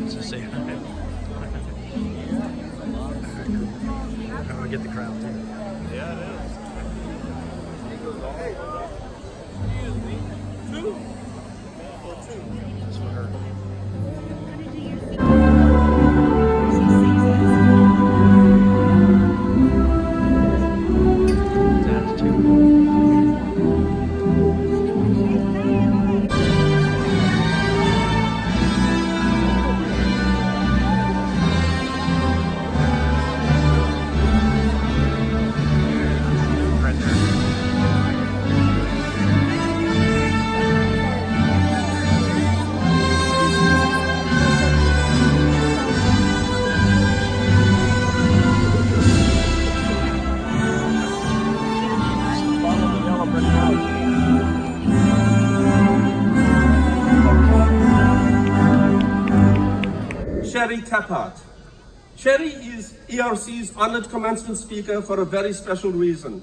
wants to say hi. I'm gonna get the crowd too. Yeah, it is. That's for her. That's two. Right there. Follow the yellow brick road. Cherie Kephart. Cherie is ERC's honored commencement speaker for a very special reason.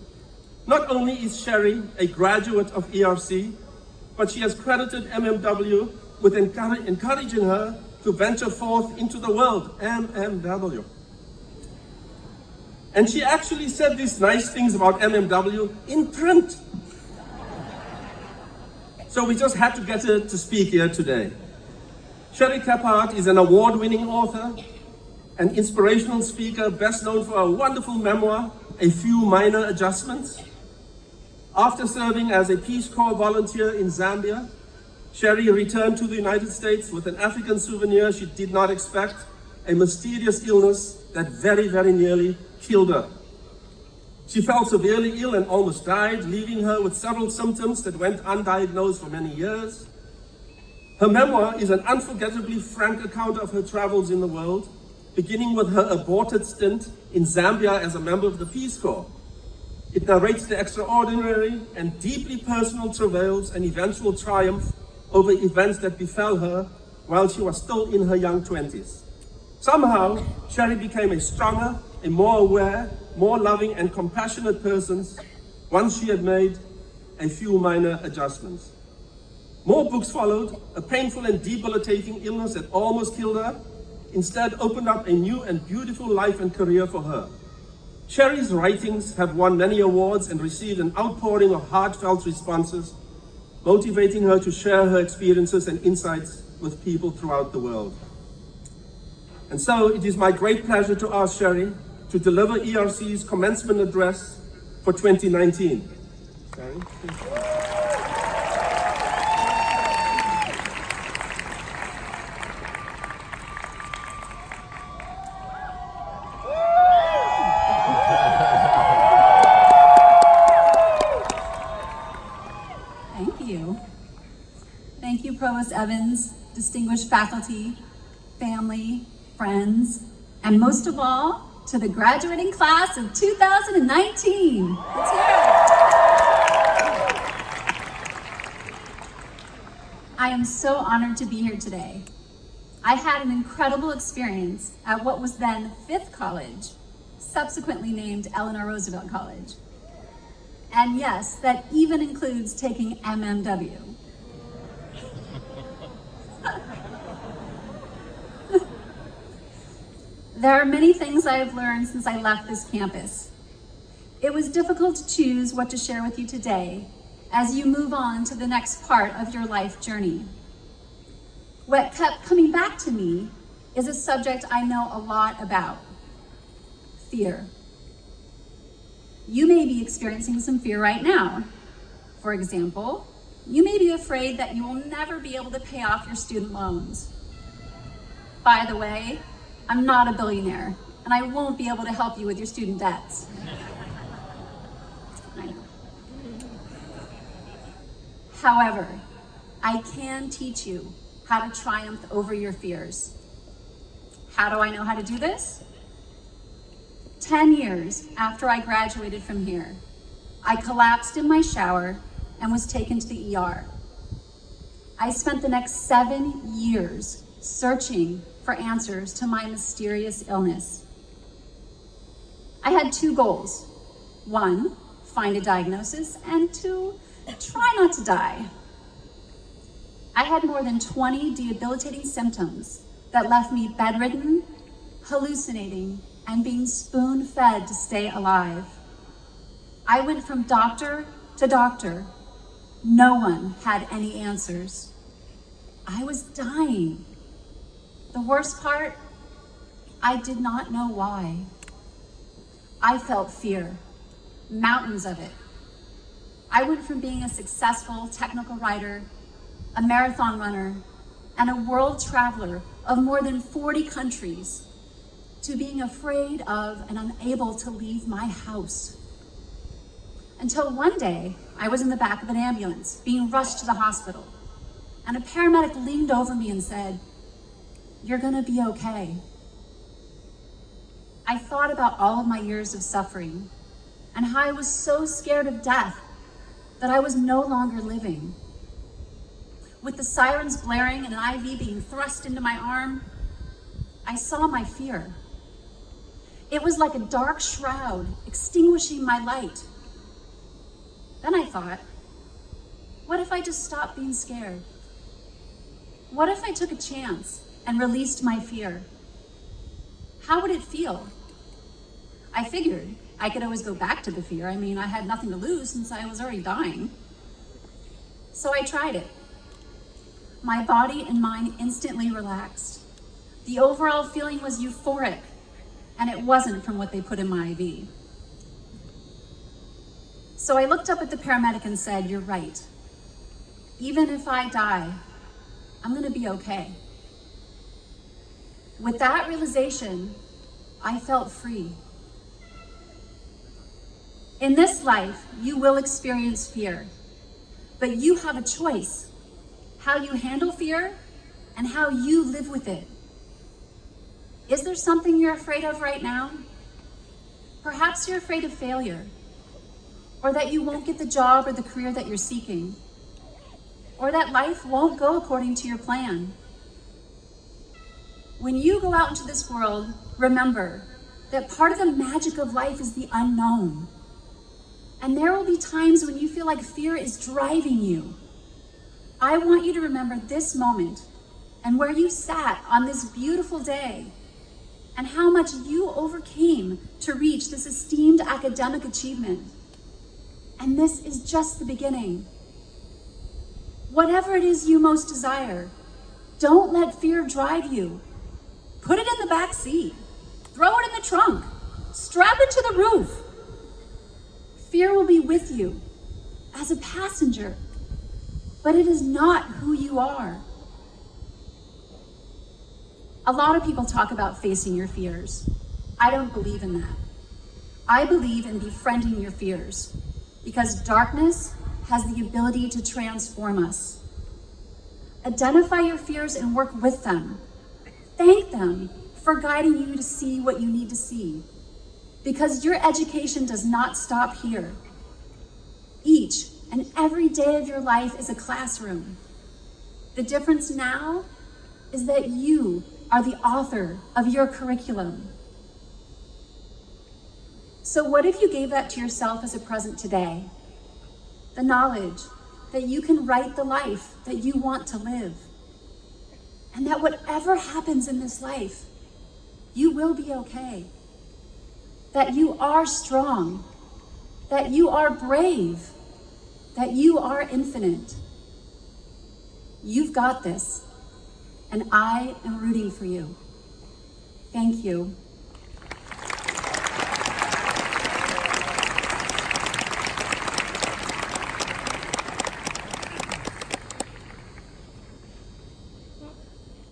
Not only is Cherie a graduate of ERC, but she has credited MMW with encouraging her to venture forth into the world, MMW. And she actually said these nice things about MMW in print. So we just had to get her to speak here today. Cherie Kephart is an award-winning author, an inspirational speaker, best known for a wonderful memoir, A Few Minor Adjustments. After serving as a Peace Corps volunteer in Zambia, Cherie returned to the United States with an African souvenir she did not expect, a mysterious illness that very, very nearly killed her. She fell severely ill and almost died, leaving her with several symptoms that went undiagnosed for many years. Her memoir is an unforgettably frank account of her travels in the world, beginning with her aborted stint in Zambia as a member of the Peace Corps. It narrates the extraordinary and deeply personal travails and eventual triumph over events that befell her while she was still in her young 20s. Somehow, Cherie became a stronger, a more aware, more loving and compassionate person once she had made a few minor adjustments. More books followed. A painful and debilitating illness that almost killed her instead opened up a new and beautiful life and career for her. Cherie's writings have won many awards and received an outpouring of heartfelt responses, motivating her to share her experiences and insights with people throughout the world. And so it is my great pleasure to ask Cherie to deliver ERC's commencement address for 2019. Cherie, please. Thank you, Provost Evans, distinguished faculty, family, friends, and most of all, to the graduating class of 2019. Let's hear it. I am so honored to be here today. I had an incredible experience at what was then 5th College, subsequently named Eleanor Roosevelt College. And yes, that even includes taking MMW. There are many things I have learned since I left this campus. It was difficult to choose what to share with you today as you move on to the next part of your life journey. What kept coming back to me is a subject I know a lot about: fear. You may be experiencing some fear right now. For example, you may be afraid that you will never be able to pay off your student loans. By the way, I'm not a billionaire, and I won't be able to help you with your student debts. I know. However, I can teach you how to triumph over your fears. How do I know how to do this? 10 years after I graduated from here, I collapsed in my shower and was taken to the ER. I spent the next 7 years searching for answers to my mysterious illness. I had 2 goals. 1, find a diagnosis, and 2, try not to die. I had more than 20 debilitating symptoms that left me bedridden, hallucinating, and being spoon-fed to stay alive. I went from doctor to doctor. No one had any answers. I was dying. The worst part, I did not know why. I felt fear, mountains of it. I went from being a successful technical writer, a marathon runner, and a world traveler of more than 40 countries to being afraid of and unable to leave my house. Until one day, I was in the back of an ambulance being rushed to the hospital, and a paramedic leaned over me and said, "You're gonna be okay." I thought about all of my years of suffering and how I was so scared of death that I was no longer living. With the sirens blaring and an IV being thrust into my arm, I saw my fear. It was like a dark shroud extinguishing my light. Then I thought, what if I just stopped being scared? What if I took a chance and released my fear? How would it feel? I figured I could always go back to the fear. I mean, I had nothing to lose since I was already dying. So I tried it. My body and mind instantly relaxed. The overall feeling was euphoric, and it wasn't from what they put in my IV. So I looked up at the paramedic and said, "You're right. Even if I die, I'm gonna be okay." With that realization, I felt free. In this life, you will experience fear, but you have a choice: how you handle fear and how you live with it. Is there something you're afraid of right now? Perhaps you're afraid of failure, or that you won't get the job or the career that you're seeking, or that life won't go according to your plan. When you go out into this world, remember that part of the magic of life is the unknown. And there will be times when you feel like fear is driving you. I want you to remember this moment and where you sat on this beautiful day and how much you overcame to reach this esteemed academic achievement. And this is just the beginning. Whatever it is you most desire, don't let fear drive you. Put it in the back seat, throw it in the trunk, strap it to the roof. Fear will be with you as a passenger, but it is not who you are. A lot of people talk about facing your fears. I don't believe in that. I believe in befriending your fears, because darkness has the ability to transform us. Identify your fears and work with them. Thank them for guiding you to see what you need to see, because your education does not stop here. Each and every day of your life is a classroom. The difference now is that you are the author of your curriculum. So what if you gave that to yourself as a present today? The knowledge that you can write the life that you want to live. And that whatever happens in this life, you will be okay. That you are strong, that you are brave, that you are infinite. You've got this, and I am rooting for you. Thank you.